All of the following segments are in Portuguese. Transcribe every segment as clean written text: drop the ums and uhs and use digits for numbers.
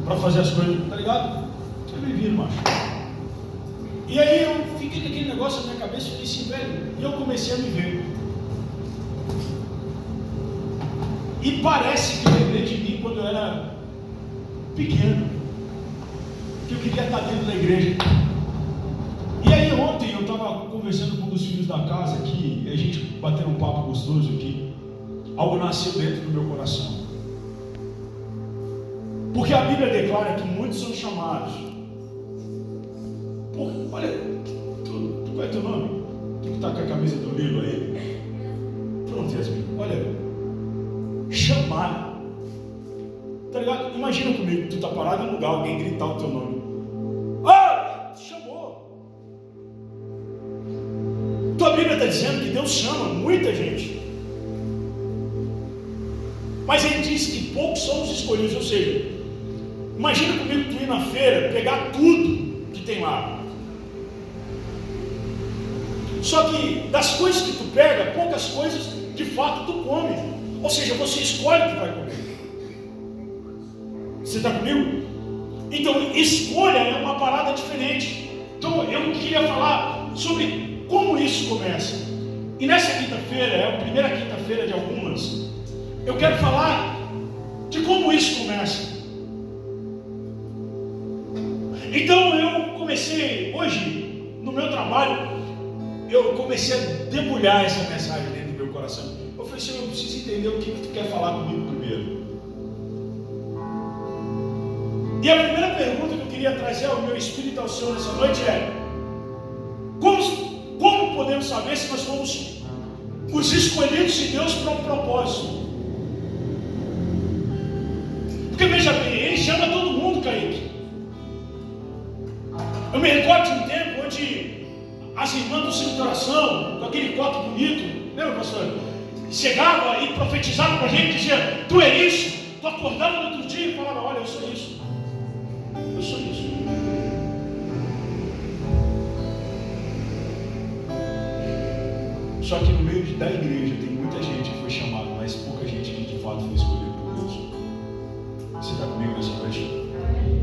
para fazer as coisas, tá ligado? Eu me viro, macho. E aí eu fiquei com aquele negócio na minha cabeça e falei assim, velho, e eu comecei a me ver. E parece que eu lembrei de mim quando eu era pequeno, que eu queria estar dentro da igreja. E aí ontem eu estava conversando com um dos filhos da casa aqui, e a gente batendo um papo gostoso aqui. Algo nasceu dentro do meu coração. Porque a Bíblia declara que muitos são chamados. Pô, olha, qual é teu nome? Tu que está com a camisa do Lilo aí? Pronto, Yasmin, olha, chamar. Tá ligado? Imagina comigo, tu tá parado em um lugar, alguém gritar o teu nome. Ah, chamou. Tua Bíblia está dizendo que Deus chama muita gente. Mas ele diz que poucos são os escolhidos, ou seja, imagina comigo tu ir na feira, pegar tudo que tem lá. Só que das coisas que tu pega, poucas coisas de fato tu come. Ou seja, você escolhe o que vai comer. Você está comigo? Então, escolha é uma parada diferente. Então, eu queria falar sobre como isso começa. E nessa quinta-feira, é a primeira quinta-feira de algumas, eu quero falar de como isso começa. Então, eu comecei, hoje, no meu trabalho, eu comecei a debulhar essa mensagem dentro do meu coração. Eu falei, Senhor, eu preciso entender o que tu quer falar comigo primeiro. E a primeira pergunta que eu queria trazer ao meu espírito, ao Senhor nessa noite é: como podemos saber se nós somos os escolhidos de Deus para um propósito? Porque veja bem, Ele chama todo mundo, Kaique. Eu me recordo de um tempo onde as irmãs do centro de oração, com aquele copo bonito, lembra, pastor? Chegava e profetizava para a gente, dizia: tu é isso. Tu acordava no outro dia e falava: olha, eu sou isso. Eu sou isso. Só que no meio da igreja tem muita gente que foi chamada, mas pouca gente que de fato foi escolhida por Deus. Você está comigo nessa noite?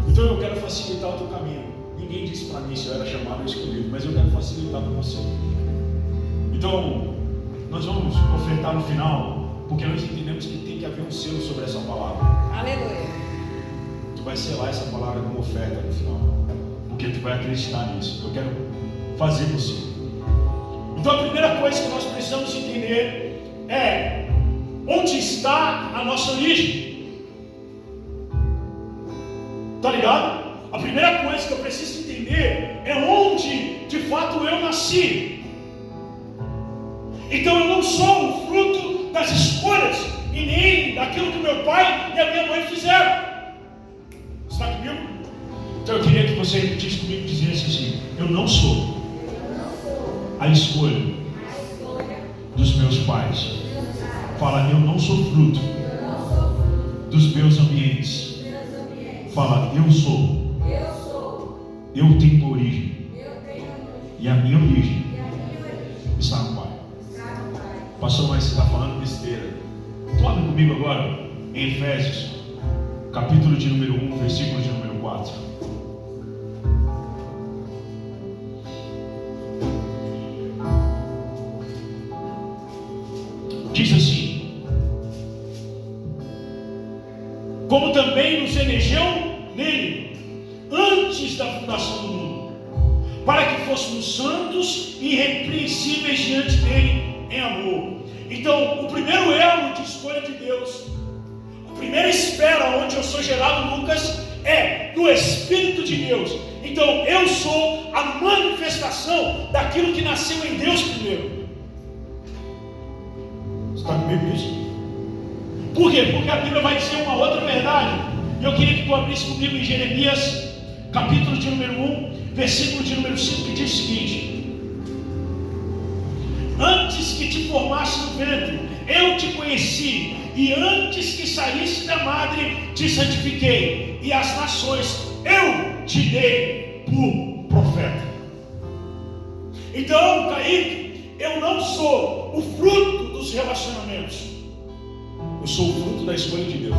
Então eu quero facilitar o teu caminho. Ninguém disse para mim se eu era chamado ou escolhido, mas eu quero facilitar para você. Então, nós vamos ofertar no final, porque nós entendemos que tem que haver um selo sobre essa palavra. Aleluia. Tu vai selar essa palavra como oferta no final, porque tu vai acreditar nisso. Eu quero fazer você. Então a primeira coisa que nós precisamos entender é onde está a nossa origem. Tá ligado? A primeira coisa que eu preciso entender é onde de fato eu nasci. Então eu não sou o fruto das escolhas e nem daquilo que meu pai e a minha mãe fizeram. Está comigo? Então eu queria que você repetisse comigo e dissesse assim: eu não sou a escolha dos meus pais. Fala: eu não sou fruto dos meus ambientes. Fala: eu sou. Eu tenho origem. E a minha origem está no Pai. Pastor, mas você está falando besteira. Abre comigo agora em Efésios, capítulo de número 1, versículo de número 4. Diz assim: como também nos elegeu nele antes da fundação do mundo, para que fôssemos santos e irrepreensíveis diante dele em amor. Então, o primeiro elo de escolha de Deus, a primeira esfera onde eu sou gerado, Lucas, é do Espírito de Deus. Então, eu sou a manifestação daquilo que nasceu em Deus primeiro. Você está comigo nisso? Por quê? Porque a Bíblia vai dizer uma outra verdade. E eu queria que tu abrisse comigo em Jeremias, capítulo de número 1, versículo de número 5, que diz o seguinte: antes que te formasse no ventre, eu te conheci, e antes que saísse da madre, te santifiquei, e as nações eu te dei por profeta. Então, Kaique, eu não sou o fruto dos relacionamentos, eu sou o fruto da escolha de Deus.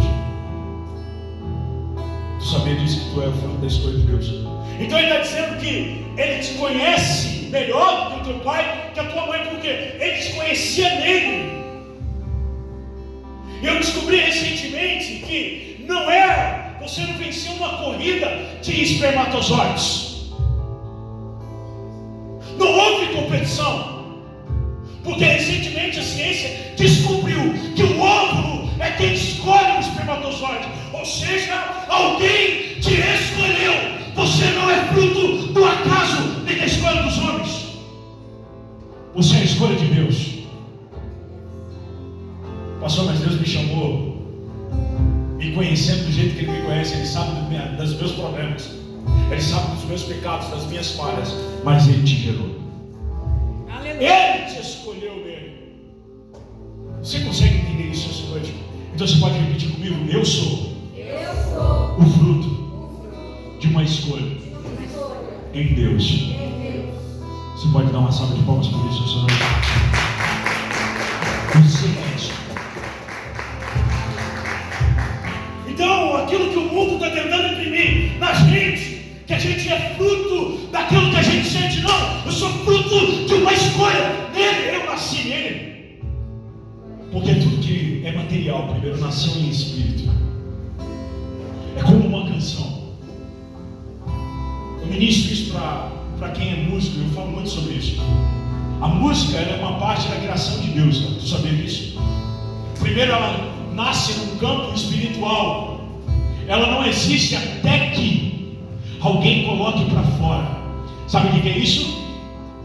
Tu sabia disso, que tu é o fruto da escolha de Deus. Então ele está dizendo que ele te conhece melhor do que o teu pai, que a tua mãe, porque ele te conhecia nele. Eu descobri recentemente que você não venceu uma corrida de espermatozoides. Não houve competição, porque recentemente a ciência descobriu que o óvulo é quem escolhe o espermatozoide, ou seja, alguém te escolheu. Você não é fruto do acaso nem da escolha dos homens. Você é a escolha de Deus. Pastor, mas Deus me chamou, me conhecendo do jeito que Ele me conhece. Ele sabe dos meus problemas, Ele sabe dos meus pecados, das minhas falhas, mas Ele te gerou. Aleluia. Ele te escolheu nele. Você consegue entender isso essa noite? Então você pode repetir comigo: eu sou o fruto de uma escolha em Deus. Você pode dar uma salva de palmas por isso essa noite? Você é isso. Então, aquilo que o mundo está tentando imprimir na gente, que a gente é fruto daquilo que a gente sente, não. Eu sou fruto de uma escolha nele. Eu nasci nele. Porque tudo que é material primeiro nasceu em espírito. É como uma canção. Eu ministro isso para quem é músico. Eu falo muito sobre isso. A música, ela é uma parte da criação de Deus. Tá? Tu sabia disso? Primeiro ela nasce num campo espiritual. Ela não existe até que alguém coloque para fora. Sabe o que é isso?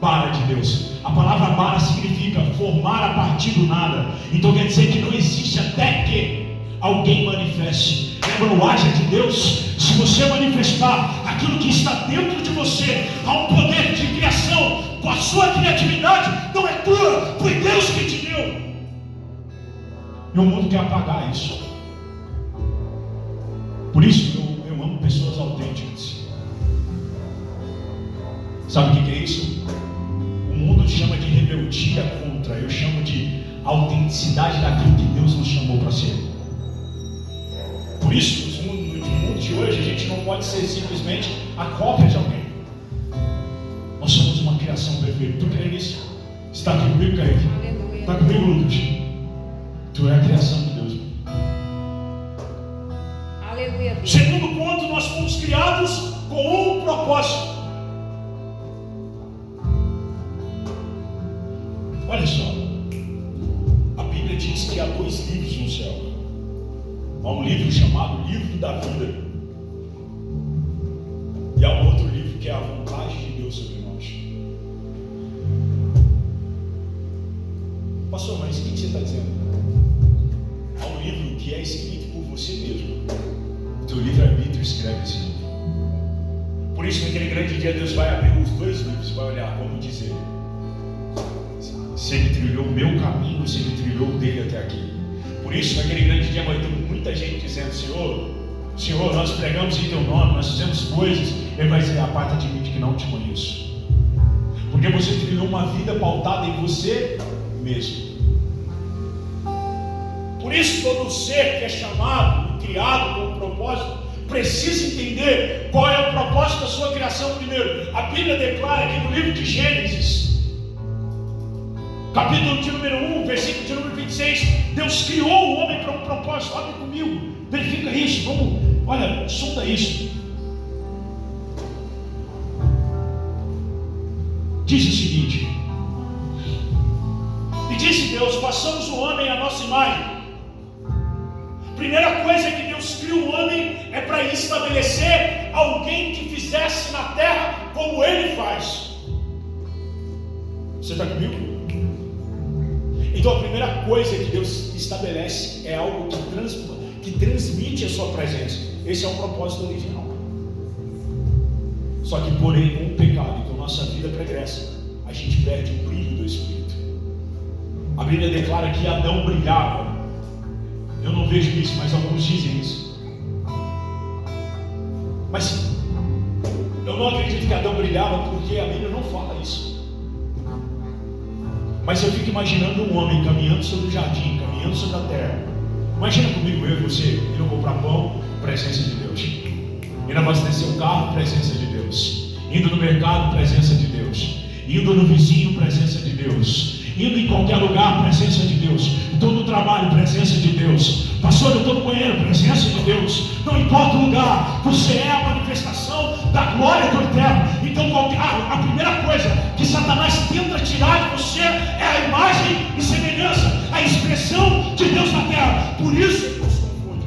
Bara de Deus. A palavra bara significa formar a partir do nada. Então quer dizer que não existe até que alguém manifeste. Lembra o haja de Deus? Se você manifestar aquilo que está dentro de você, há um poder de criação. Com a sua criatividade, não é tua, foi Deus que te deu. E o mundo quer apagar isso. Por isso eu amo pessoas autênticas. Sabe o que é isso? O mundo chama de rebeldia contra. Eu chamo de autenticidade daquilo que Deus nos chamou para ser. Por isso, no mundo de hoje, a gente não pode ser simplesmente a cópia de alguém. Nós somos uma criação perfeita. Tu crê nisso? Está aqui comigo, Kaique? Está comigo, Lucas? Tu é a criação de Deus. Aleluia. Segundo ponto, nós fomos criados com um propósito. Olha só, a Bíblia diz que há 2 livros no céu. Há um livro chamado Livro da Vida, e há um outro livro que é a vontade de Deus sobre nós. Pastor, mas o que você está dizendo? Há um livro que é escrito por você mesmo. O teu livre-arbítrio escreve esse livro. Por isso, naquele grande dia, Deus vai abrir os 2 livros e vai olhar, vamos dizer, se ele trilhou o meu caminho, se ele trilhou o dele até aqui. Por isso, naquele grande dia, vai ter muita gente dizendo: Senhor, nós pregamos em teu nome, nós fizemos coisas. Ele vai dizer: aparta de mim, que não te conheço. Porque você trilhou uma vida pautada em você mesmo. Por isso, todo ser que é chamado e criado com um propósito precisa entender qual é o propósito da sua criação primeiro. A Bíblia declara aqui no livro de Gênesis, capítulo de número 1, versículo de número 26, Deus criou o homem para um propósito. Olha comigo, verifica isso, olha, sonda isso. Diz o seguinte: e disse Deus: façamos o homem à nossa imagem. Primeira coisa que Deus criou o homem é para estabelecer alguém que fizesse na terra como Ele faz. Você está comigo? Então a primeira coisa que Deus estabelece é algo que transmite a sua presença. Esse é o propósito original. Só que, porém, com o pecado e com a nossa vida pregressa, a gente perde o brilho do Espírito. A Bíblia declara que Adão brilhava. Eu não vejo isso, mas alguns dizem isso. Mas eu não acredito que Adão brilhava, porque a Bíblia não fala isso. Mas eu fico imaginando um homem caminhando sobre o jardim, caminhando sobre a terra. Imagina comigo, eu e você, indo comprar pão, presença de Deus. Indo abastecer o carro, presença de Deus. Indo no mercado, presença de Deus. Indo no vizinho, presença de Deus. Indo em qualquer lugar, presença de Deus. Estou no trabalho, presença de Deus. Pastor, eu estou no banheiro, presença de Deus. Não importa o lugar, você é a manifestação da glória do Eterno. Então a primeira coisa que Satanás tenta tirar de você é a imagem e semelhança, a expressão de Deus na terra. Por isso ele nos confunde.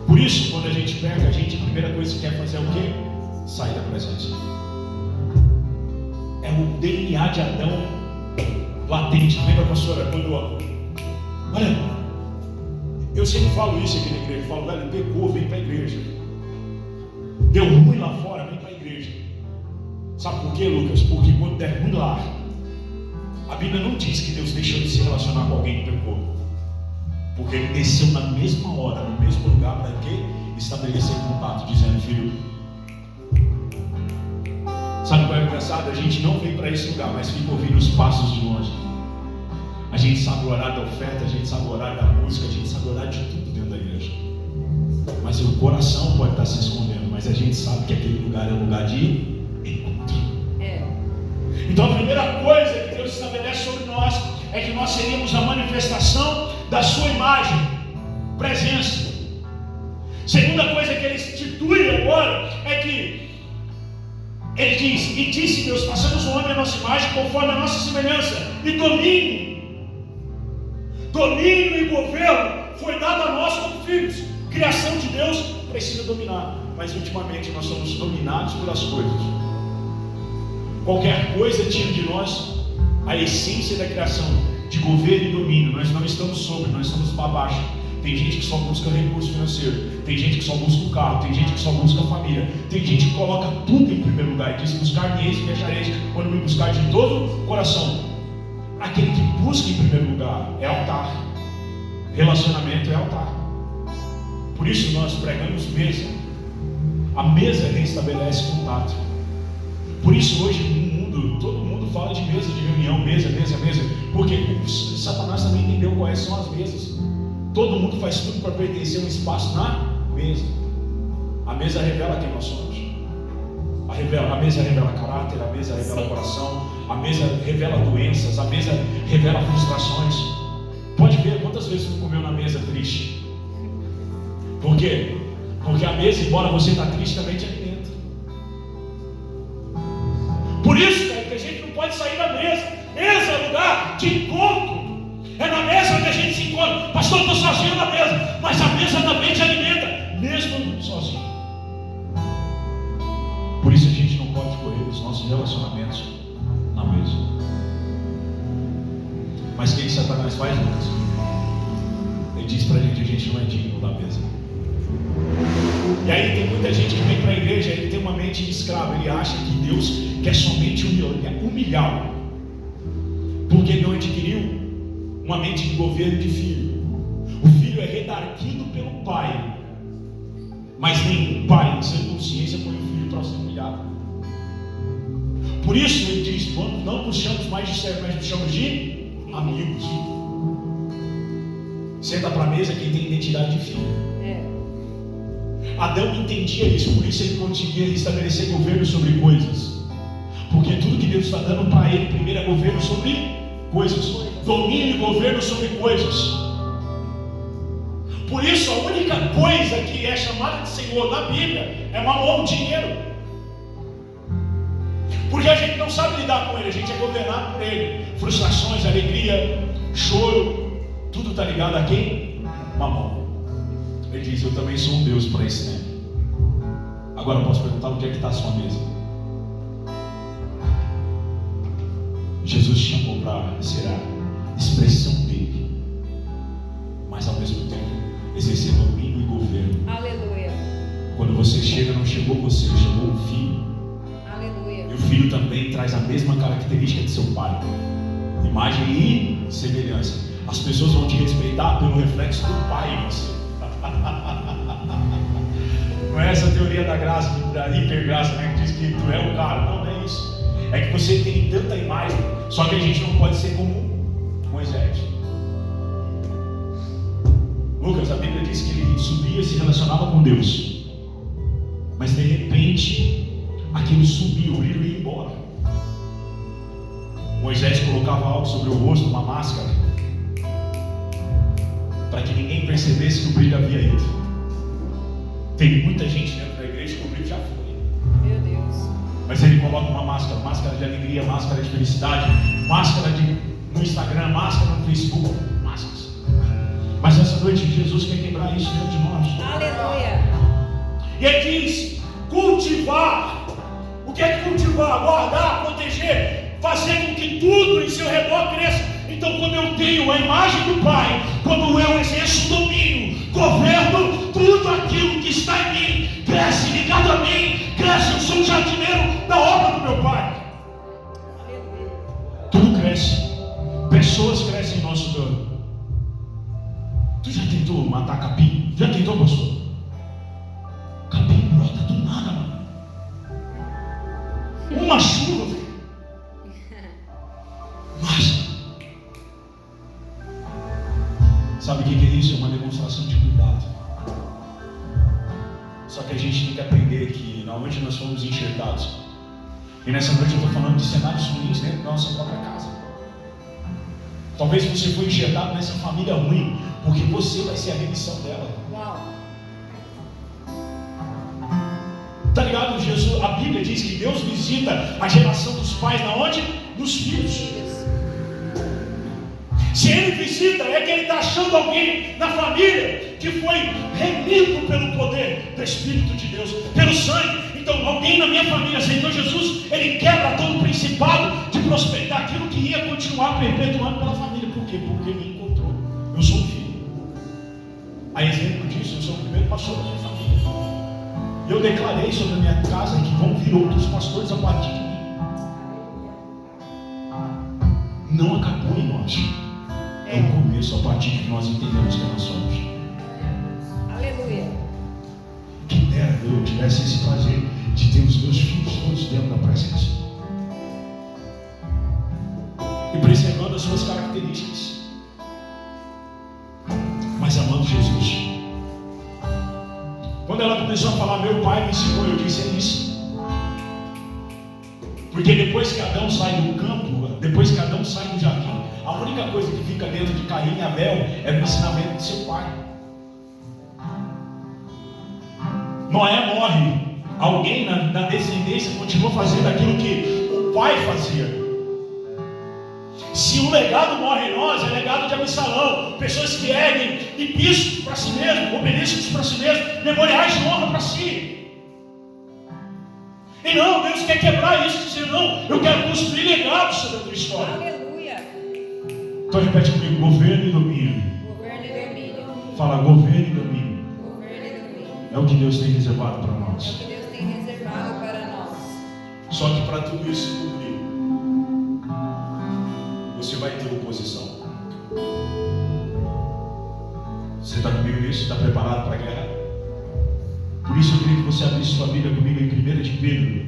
Por isso, quando a gente pega, a primeira coisa que quer fazer é o quê? Sair da presença. É o DNA de Adão latente. Lembra, pastora, quando... Olha, eu sempre falo isso aqui na igreja. Eu falo, velho, pecou, vem para a igreja. Deu ruim lá fora, vem para a igreja. Sabe por quê, Lucas? Porque quando der ruim lá, a Bíblia não diz que Deus deixou de se relacionar com alguém que pecou. Porque Ele desceu na mesma hora, no mesmo lugar, para quê? Estabelecer contato, dizendo, filho... Sabe qual é o engraçado? A gente não vem para esse lugar, mas fica ouvindo os passos de longe. A gente sabe o horário da oferta, a gente sabe o horário da música, a gente sabe o horário de tudo dentro da igreja. Mas o coração pode estar se escondendo, mas a gente sabe que aquele lugar é um lugar de encontro. Então a primeira coisa que Deus estabelece sobre nós é que nós seríamos a manifestação da sua imagem, presença. Segunda coisa que Ele institui agora é que Ele diz, e disse Deus, façamos o homem a nossa imagem, conforme a nossa semelhança, e domínio e governo foi dado a nós como filhos. Criação de Deus precisa dominar, mas ultimamente nós somos dominados pelas coisas. Qualquer coisa tira de nós a essência da criação, de governo e domínio. Nós não estamos sobre, nós estamos para baixo. Tem gente que só busca recurso financeiro, tem gente que só busca o carro, tem gente que só busca a família, tem gente que coloca tudo em primeiro lugar e diz, buscar-me-eis e me achareis quando me buscar de todo o coração. Aquele que busca em primeiro lugar é altar, relacionamento é altar. Por isso nós pregamos mesa. A mesa restabelece contato. Por isso hoje no mundo, todo mundo fala de mesa de reunião, mesa, porque Satanás também entendeu quais são as mesas. Todo mundo faz tudo para pertencer a um espaço na mesa. A mesa revela quem nós somos. A mesa revela caráter, a mesa revela coração, a mesa revela doenças, a mesa revela frustrações. Pode ver quantas vezes tu comeu na mesa triste. Por quê? Porque a mesa, embora você está triste, também te alimenta. Por isso, cara, que a gente não pode sair da mesa. Mesa é lugar de encontro. É na mesa que a gente se encontra. Pastor, eu estou sozinho na mesa. Mas a mesa também te alimenta, mesmo sozinho. Por isso a gente não pode correr dos nossos relacionamentos na mesa. Mas o que Satanás faz, Lucas? Ele diz pra gente, a gente não é digno da mesa. E aí tem muita gente que vem para a igreja, ele tem uma mente de escravo. Ele acha que Deus quer somente humilhá-lo, porque ele não adquiriu uma mente de governo de filho. O filho é redarguido pelo pai, mas nenhum pai, sem consciência, põe o filho para ser humilhado. Por isso ele diz, não nos chamamos mais de servos, mas nos chamamos de amigos. Senta para a mesa quem tem identidade de filho. Adão entendia isso, por isso ele conseguia estabelecer governo sobre coisas. Porque tudo que Deus está dando para ele, primeiro é governo sobre coisas. Domínio e governo sobre coisas. Por isso a única coisa que é chamada de Senhor na Bíblia é mamon, dinheiro. Porque a gente não sabe lidar com ele, a gente é governado por ele. Frustrações, alegria, choro, tudo está ligado a quem? Mamon. Ele diz, eu também sou um Deus para esse tempo. Agora eu posso perguntar onde é que está a sua mesa? Jesus te chamou para ser a expressão dele, mas ao mesmo tempo exercer domínio e governo. Aleluia. Quando você chega, não chegou você, chegou o filho. Aleluia. E o filho também traz a mesma característica de seu pai, imagem e semelhança. As pessoas vão te respeitar pelo reflexo do pai em você. Não é essa teoria da graça, da hipergraça, né, que diz que tu é o cara. Não é isso. É que você tem tanta imagem. Só que a gente não pode ser como Moisés. Lucas, a Bíblia diz que ele subia e se relacionava com Deus. Mas de repente, aquilo subiu, o brilho ia embora. Moisés colocava algo sobre o rosto, uma máscara, para que ninguém percebesse que o brilho havia ido. Tem muita gente dentro da igreja que o brilho já foi. Meu Deus. Mas ele coloca uma máscara, máscara de alegria, máscara de felicidade, máscara no Instagram, máscara no Facebook, máscaras. Mas essa noite Jesus quer quebrar isso dentro de nós. Aleluia. E ele diz: cultivar. O que é cultivar? Guardar, proteger, fazer com que tudo em seu redor cresça. Então, quando eu tenho a imagem do Pai, quando eu exerço domínio, governo, tudo aquilo que está em mim cresce ligado a mim, cresce. Eu sou um jardineiro da obra do meu Pai. Tudo cresce. Pessoas crescem em nosso dano. Tu já tentou matar capim? Já tentou, pastor? Capim brota do nada, mano. Uma chuva, velho. Mas sabe o que é isso? É uma demonstração de cuidado. Só que a gente tem que aprender que onde nós fomos enxertados. E nessa noite eu estou falando de cenários ruins dentro da nossa própria casa. Talvez você foi enxertado nessa família ruim, porque você vai ser a remissão dela. Uau. Tá ligado? Jesus, a Bíblia diz que Deus visita a geração dos pais na onde? Nos filhos. Se ele visita, é que ele está achando alguém na família que foi remido pelo poder do Espírito de Deus, pelo sangue. Então, alguém na minha família aceitou Jesus, ele quebra todo o principado de prosperidade, aquilo que ia continuar perpetuando pela família. Por quê? Porque me encontrou. Eu sou um filho. A exemplo disso, eu sou o primeiro pastor da minha família. E eu declarei sobre a minha casa que vão vir outros pastores a partir de mim. Não acabou, irmãos. É o começo, a partir de que nós entendemos que nós somos. Aleluia. Quem dera eu tivesse esse prazer de ter os meus filhos todos dentro da presença e preservando as suas características, mas amando Jesus. Quando ela começou a falar, meu pai me ensinou, eu disse, é isso. Porque depois que Adão sai do campo, depois que Adão sai do jardim, a única coisa que fica dentro de Caim e Abel é o ensinamento de seu pai. Noé morre, alguém na descendência continua fazendo aquilo que o pai fazia. Se o legado morre em nós, é legado de Absalão, pessoas que erguem episcopos para si mesmo, obeliscos para si mesmo, memoriais de honra para si. E não, Deus quer quebrar isso, dizer não, eu quero construir legado sobre a tua história. Aleluia. Então repete comigo, governo e domínio. Governo e domínio. Fala, governo e domínio. Governo e domínio. É o que Deus tem reservado para É o nós. que Deus tem reservado para nós. Só que para tudo isso cumprir, você vai ter oposição. Você está comigo nisso? Está preparado para a guerra? Por isso eu queria que você abrisse sua Bíblia comigo em 1 de Pedro,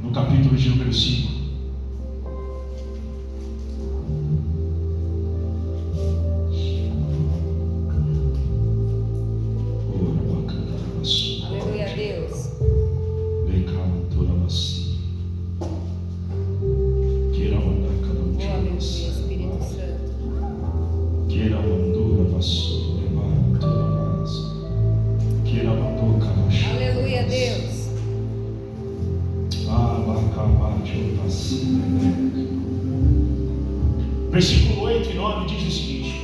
no capítulo de número 5. Aleluia a Deus. Oh, aleluia, Espírito Santo. Aleluia a Deus. Versículo 8 e 9 diz o seguinte.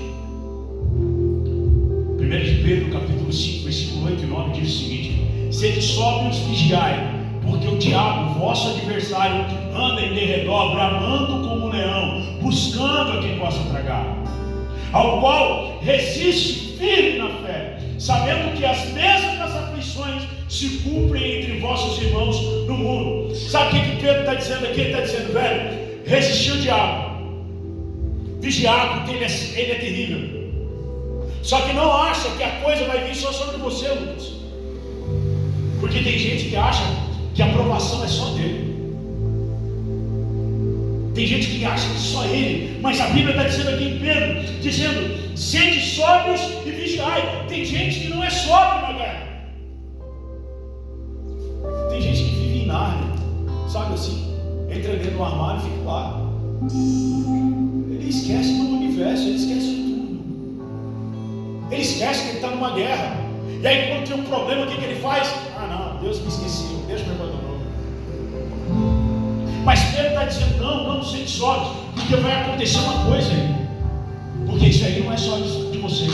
1 de Pedro, capítulo 5, versículo 8 e 9 diz o seguinte: sede sóbrios, vigiai, porque o diabo, vosso adversário, anda em derredor, bramando como um leão, buscando a quem possa tragar, ao qual resiste firme na fé, sabendo que as mesmas aflições se cumprem entre vossos irmãos no mundo. Sabe o que Pedro está dizendo aqui? Ele está dizendo, velho, resistir o diabo, vigiar, porque ele é terrível. Só que não acha que a coisa vai vir só sobre você, Lucas. Porque tem gente que acha que a aprovação é só dele. Tem gente que acha que só ele. Mas a Bíblia está dizendo aqui em Pedro, dizendo, sede sóbrios e vigiai. tirai. Tem gente que não é sóbrio na guerra. Tem gente que vive em Nárnia, sabe assim? Entra dentro do armário e fica lá. Ele esquece do universo, ele esquece de tudo. Ele esquece que ele está numa guerra. E aí quando tem um problema, o que ele faz? Ah não, Deus me esqueceu, Deus me abandonou. Mas Pedro está dizendo, não sente sóbrio, porque vai acontecer uma coisa aí. Porque isso aí não é só de você.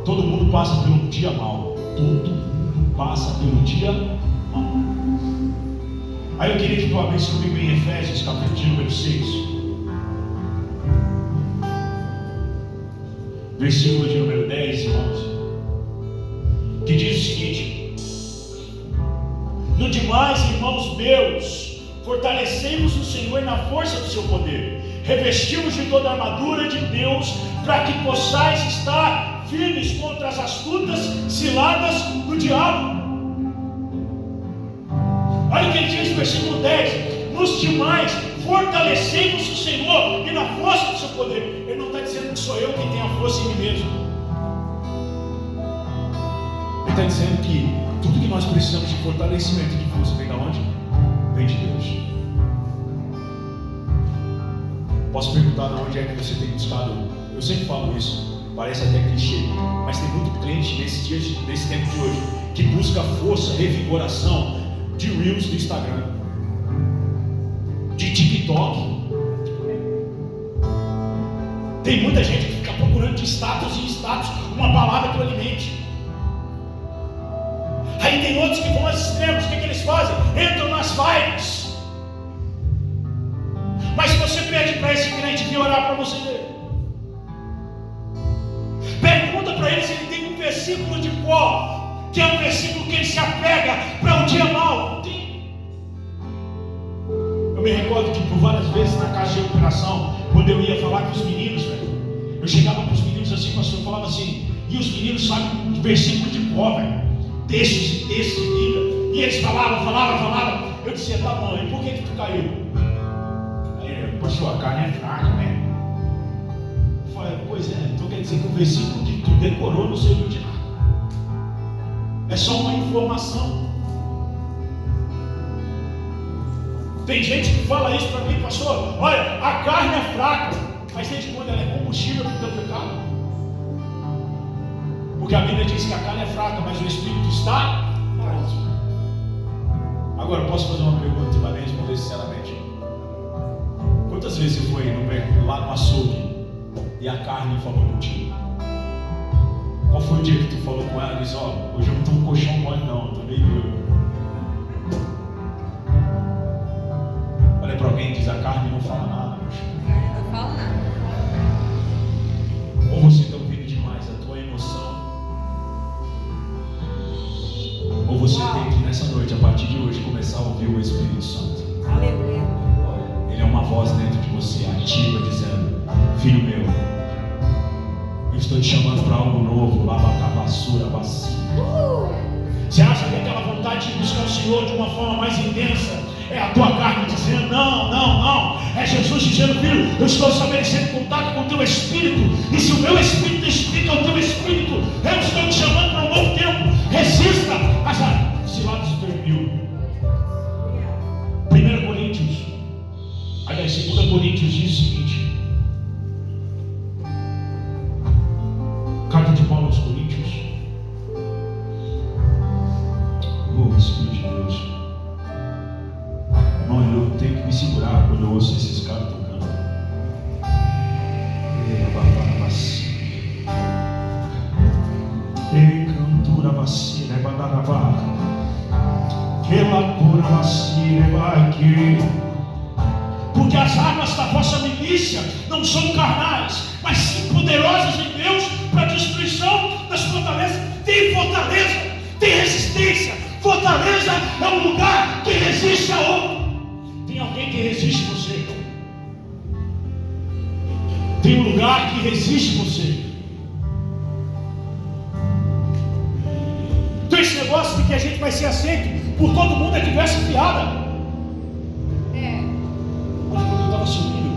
Todo mundo passa pelo dia mal. Todo mundo passa pelo dia mal. Aí eu queria que tu abrisse comigo em Efésios, capítulo número 6. Versículo de número 10 e 11. Que diz o seguinte: no demais, irmãos meus, fortalecei-vos no Senhor na força do seu poder. Revesti-vos de toda a armadura de Deus, para que possais estar firmes contra as astutas ciladas do diabo. Olha o que ele diz no versículo 10: nos demais, fortalecei-vos no Senhor e na força do seu poder. Ele não está dizendo que sou eu quem tem a força em mim mesmo. Ele está dizendo que tudo que nós precisamos de fortalecimento e de força vem de onde? Vem de Deus. Posso perguntar de onde é que você tem buscado? Eu sempre falo isso, parece até clichê, mas tem muito crente nesse tempo de hoje que busca força, revigoração de Reels do Instagram, de TikTok. Tem muita gente que fica procurando de status em status uma palavra que o alimente. Aí tem outros que vão aos extremos. O que eles fazem? Entram nas lives. Mas se você pede para esse crente vir orar para você, pergunta para ele se ele tem um versículo de pó, que é um versículo que ele se apega para um dia mau. Não tem. Eu me recordo que por várias vezes na casa de recuperação, quando eu ia falar com os meninos, velho, eu chegava para os meninos assim, pastor, eu falava assim, e os meninos sabem de versículo de pó, velho, textos e textos de Bíblia, e eles falavam. Eu dizia, tá bom, e por que tu caiu? Pastor, a carne é fraca, né? Eu falei, pois é, então quer dizer que o versículo que tu decorou não serviu de nada. É só uma informação. Tem gente que fala isso para mim, pastor, olha, a carne é fraca, mas desde quando ela é combustível para o teu pecado? Porque a Bíblia diz que a carne é fraca, mas o Espírito está pronto. Agora, eu posso fazer uma pergunta e vai me responder sinceramente. Quantas vezes você foi lá no açougue e a carne falou contigo? Qual foi o dia que tu falou com ela e disse, hoje eu não estou com colchão mole não, estou meio duro. Olha para alguém e diz, a carne não fala nada. Não fala nada. Ou você está ouvindo demais a tua emoção, ou você tem que nessa noite, a partir de hoje, começar a ouvir o Espírito Santo. Aleluia. Ele é uma voz dentro de você, ativa, dizendo, filho meu, eu estou te chamando para algo novo, lavacavassura, bacia. Você acha que aquela vontade de buscar o Senhor de uma forma mais intensa é a tua carne dizendo, não, é Jesus dizendo, filho, eu estou estabelecendo contato com o teu Espírito, e se o meu Espírito testifica o teu Espírito, eu estou te chamando para um novo tempo. Resista às ciladas do teu inimigo. 1 Coríntios, aliás, 2 Coríntios diz o seguinte, carta de Paulo aos Coríntios. Espírito de Deus, irmão, eu tenho que me segurar quando eu ouço esses caras tocando. Cantura vacina, é bandarava. Que lacuna vacina, vai que. Porque as armas da vossa milícia não são carnais, mas sim poderosas em Deus para a destruição das fortalezas. Tem fortaleza, tem resistência. Fortaleza é um lugar que resiste a outro. Tem alguém que resiste você. Tem um lugar que resiste você. Então esse negócio de que a gente vai ser aceito por todo mundo é conversa fiada. Mas quando eu estava subindo,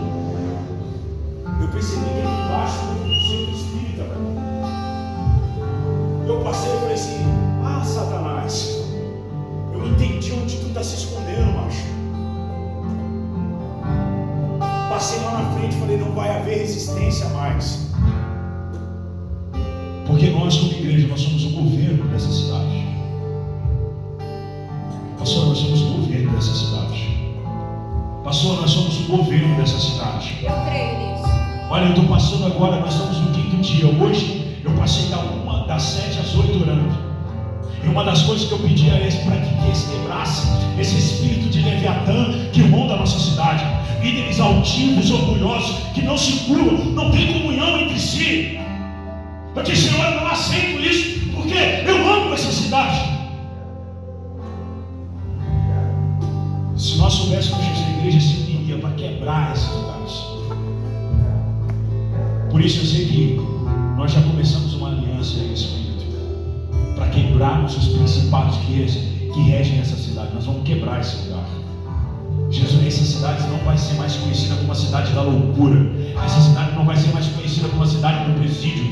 eu percebi que aqui embaixo tem um centro espírita, velho. eu passei e falei assim: ah, Satanás, eu entendi onde tu está se escondendo, macho. Passei lá na frente e falei: não vai haver resistência mais. Porque nós, como igreja, nós somos o governo dessa cidade. Pastor, nós somos o governo dessa cidade. Pastor, nós somos o governo dessa cidade. Eu creio nisso. Olha, eu estou passando agora, nós estamos no 5º dia. Hoje eu passei das 7 às 8 orando. E uma das coisas que eu pedi a esse para que eles quebrassem esse espírito de Leviatã que ronda a nossa cidade. Líderes altivos, orgulhosos, que não se curam, não tem comunhão entre si. Eu disse: Senhor, eu não aceito isso, porque eu amo essa cidade. Se nós soubéssemos que essa igreja se uniria para quebrar esses lugares. Por isso eu sei que nós já começamos uma aliança em Espírito para quebrarmos os principados que regem essa cidade. Nós vamos quebrar esse lugar. Jesus, essa cidade não vai ser mais conhecida como a cidade da loucura. Essa cidade não vai ser mais conhecida como a cidade do presídio.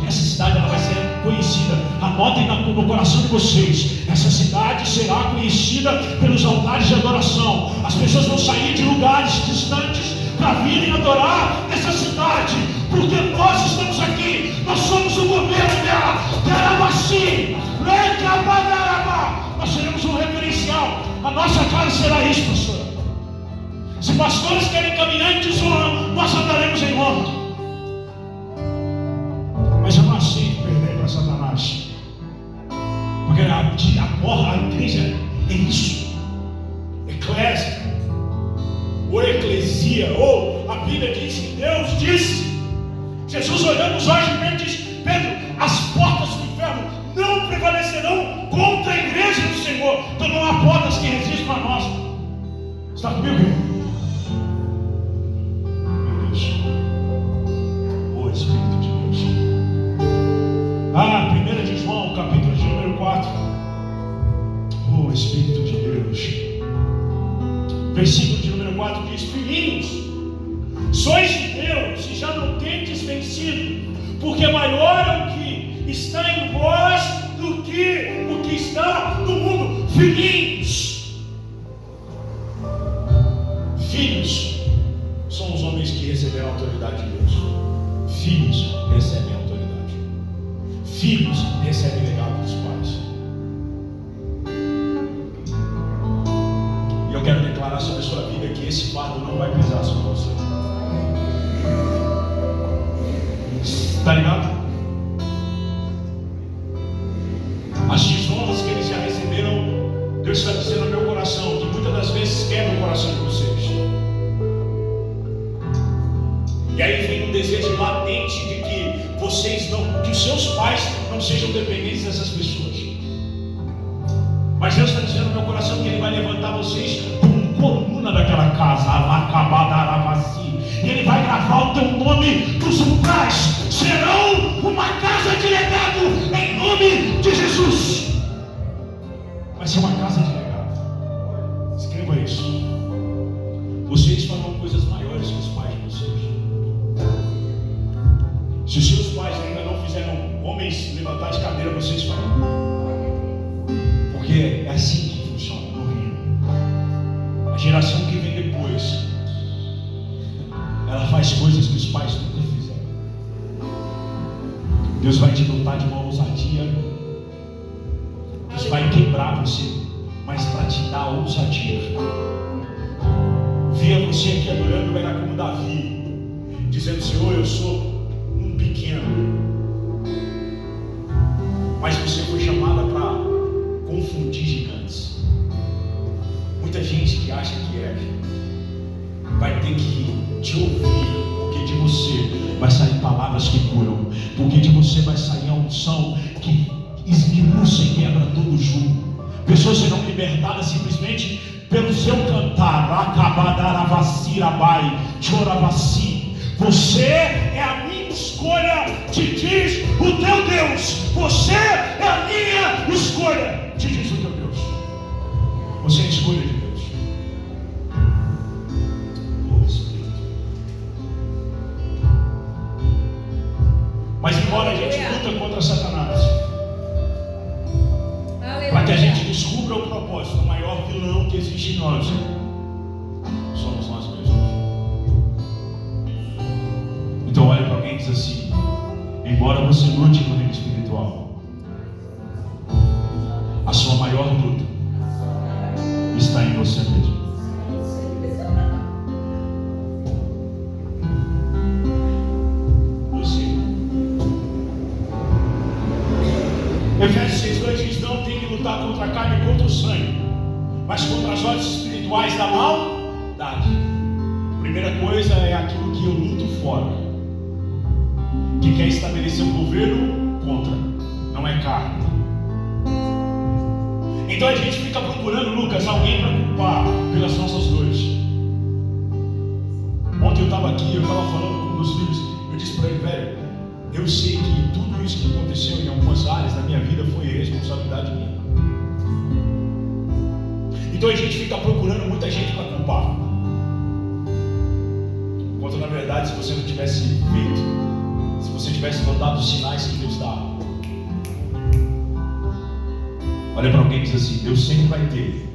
Essa cidade ela vai ser conhecida. Anotem no coração de vocês. Essa cidade será conhecida pelos altares de adoração. As pessoas vão sair de lugares distantes para virem adorar essa cidade, porque nós estamos aqui. Nós somos o governo dela. Nós seremos um referencial. A nossa casa será isso, pastor. Se pastores querem caminhar em desonra, nós andaremos em honra. Mas eu não aceito perder para Satanás, porque a igreja é isso. Eclésia, ou eclesia, ou a Bíblia diz que Deus disse. Jesus olhando nos olhos de Pedro diz: Pedro, as portas do inferno não prevalecerão contra a igreja do Senhor. Então não há portas que resistam a nós. Está comigo, irmão? Meu Deus, o Espírito de Deus. 1 de João, capítulo de número 4. O Espírito de Deus. Versículo de número 4 diz: filhinhos, sois de Deus e já não tendes vencido, porque maior é o que está em vós do que o que está no mundo. Filhinhos, filhos são os homens que receberam a autoridade de Deus. Filhos recebem a autoridade. Filhos recebem legado dos pais. E eu quero declarar sobre a sua vida que esse fardo não vai pesar sobre você. Está ligado? As desonras que eles já receberam, Deus está dizendo no meu coração que muitas das vezes quebra o coração de vocês. E aí vem um desejo latente de que vocês não, que os seus pais não sejam dependentes dessas pessoas. Mas Deus está dizendo no meu coração que Ele vai levantar vocês como coluna daquela casa, e Ele vai gravar o teu nome nos umbrais. Serão uma casa de legado em nome de Jesus. Vai ser uma casa de legado. Escreva isso. Vocês farão coisas maiores que os pais de vocês. Se os seus pais ainda não fizeram homens levantar de cadeira, vocês farão. Porque é assim que funciona no reino. A geração que vem depois, ela faz coisas que os pais nunca fizeram. Deus vai te dotar de uma ousadia. Deus vai quebrar você, mas para te dar ousadia. Via você aqui adorando, era como Davi, dizendo: Senhor, eu sou um pequeno. Mas você foi chamada para confundir gigantes. Muita gente que acha que vai ter que te ouvir, porque de você vai sair palavras que curam, porque de você vai sair a unção que esmiuça e quebra todo jugo. Pessoas serão libertadas simplesmente pelo seu cantar. Acabadaravassirabai, choravassi. Você é a minha escolha, te diz o teu Deus. Você é a minha escolha, te diz o teu Deus. Você é a escolha de Deus. Oh, Espírito. Mas embora a gente luta contra Satanás, para que a gente descubra o propósito. O maior vilão que existe em nós somos nós mesmos. Então olha para alguém e diz assim: embora você lute no reino espiritual, a sua maior luta está em você mesmo. Efésios 6:2 diz: não tem que lutar contra a carne e contra o sangue, mas contra as obras espirituais da maldade. Primeira coisa é aquilo que eu luto fora, que quer estabelecer um governo contra, não é carne. Então a gente fica procurando, Lucas, alguém para culpar pelas nossas dores. Ontem eu estava aqui, eu estava falando com meus filhos, eu disse para ele: velho, eu sei que tudo isso que aconteceu em algumas áreas da minha vida foi responsabilidade minha. Então a gente fica procurando muita gente para culpar, quando na verdade, se você não tivesse feito, se você tivesse notado os sinais que Deus dá, olha para alguém e diz assim: Deus sempre vai ter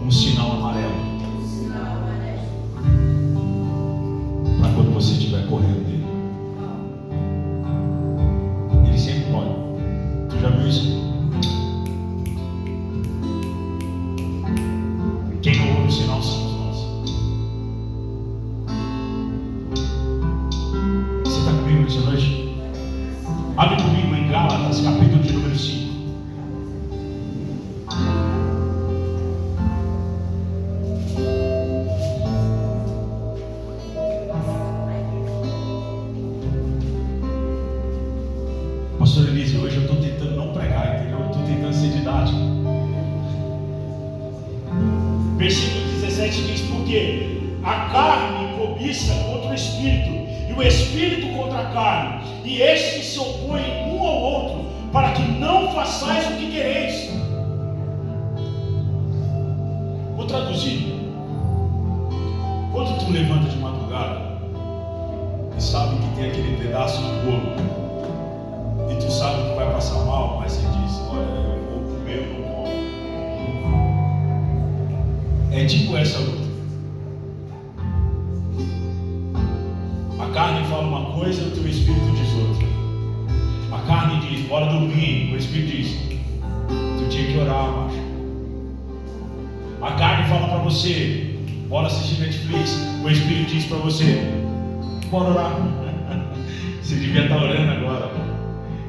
um sinal amarelo para quando você estiver correndo dele. Ele sempre pode. Tu já viu isso? Quem não ouve o sinal somos nós. Você está comigo nessa noite? Abre comigo em Gálatas, capítulo de número 5. Pastor Elise, hoje eu estou tentando não pregar, entendeu? Eu estou tentando ser didático. Versículo 17 diz: porque a carne cobiça contra o espírito, e o espírito contra a carne, e estes se opõem um ao outro, para que não façais o que quereis. Vou traduzir. Quando tu levanta de madrugada e sabe que tem aquele pedaço de bolo, e tu sabe que vai passar mal, mas você diz: olha, eu vou comer, eu não como. É tipo essa luta. A carne fala uma coisa, o teu espírito diz outra. A carne diz: bora dormir. O espírito diz: tu tinha que orar, macho. A carne fala para você: bora assistir Netflix. O espírito diz para você: bora orar. Você devia estar orando agora.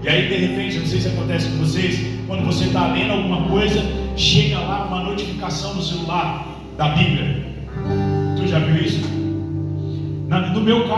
E aí, de repente, não sei se acontece com vocês, quando você está lendo alguma coisa, chega lá uma notificação no celular da Bíblia. Tu já viu isso? No meu caso,